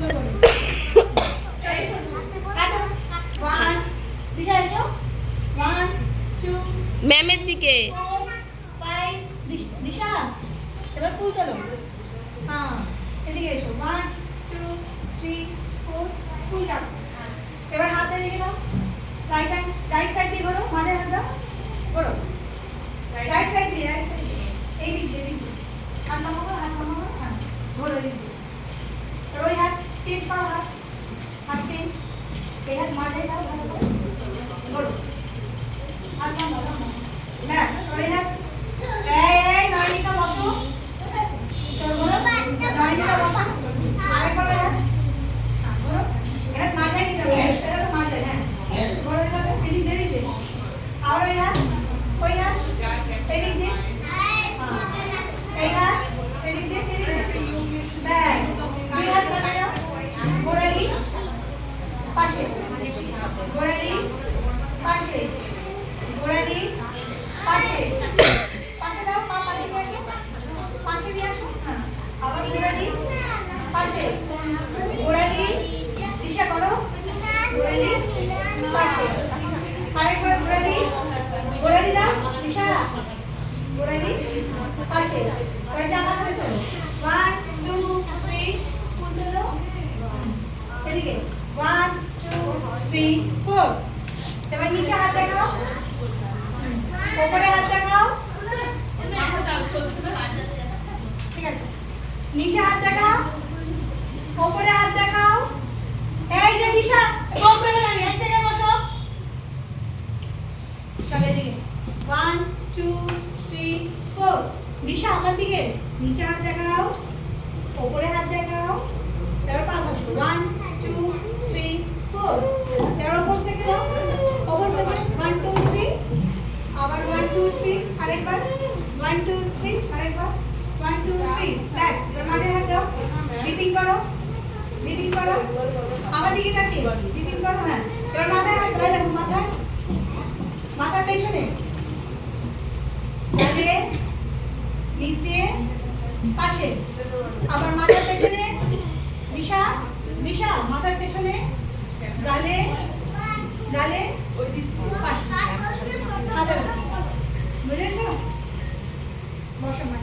সুন্দর করে কাটো 1 দিশা এসো 1 2 ম্যামের দিকে 5 দিশা এবার ফুল তোলো হ্যাঁ এদিকে এসো 1 2 3 4 ফুল কাটো এবার হাত এদিকে দাও রাইট সাইড দিয়ে ঘোরো মাঝে হাত দাও ঘোরো রাইট সাইড দিয়ে এই দিক দিয়ে হাত নামাবো হ্যাঁ ঘোরো এই দিক দিয়ে আর ওই হাত চেঞ্জ করো হাত চেঞ্জ এই হাত মাঝে দাও ভালো করে ঘোরো হাত নামাও ব্যাস আর এই হাত এই নয়নিকা বসো চলো ঘোরো নয়নিকা বসো আরেকবার ওই হাত হ্যাঁ ঘোরো এই হাত মাঝে নিতে হবে এটা তো মাঝে হ্যাঁ ঘোরো এভাবে এদিক দিয়ে আর ওই হাত এদিক দিয়ে এই হাত এদিক দিয়ে ব্যাস দুই হাত বানাও গোড়ালি পাশে গোড়ালি পাশে গোড়ালি পাশে পাশে দাও পা পাশে দিয়ে আসো হ্যাঁ আবার গোড়ালি পাশে গোড়ালি দিশা করো গোড়ালি পাশে আরেকবার গোড়ালি দাও দিশা গোড়ালি পাশে এবার জামা করে চলো 1 2 3 ফুল তোলো এদিকে 1 2 3 4 এবার নিচে হাত দেখাও উপরে হাত দেখাও ঠিক আছে নিচে হাত দেখাও উপরে হাত দেখাও এই যে দিশা বল করে না এই জায়গায় বসো চলে দিকে 1 2 3 4 দিশা আমার দিকে নিচে হাত দেখাও উপরে হাত দেখাও তারপর পা বসো 1 2 3 4 এর উপর থেকে দাও উপর থেকে 1 2 3 আবার 1 2 3 আরেকবার 1 2 3 আরেকবার 1 2 3 ব্যাস এবার মাঝে হাত দাও ডিপিং করো আমার দিকে তাকিয়ে ডিপিং করো হ্যাঁ এবার মাথায় হাত দাও দেখো মাথার পেছনে গালে নিচে পাশে আবার মাথার পেছনে দিশা মাথার পেছনে গালে পাশে বুঝেছো বসো মা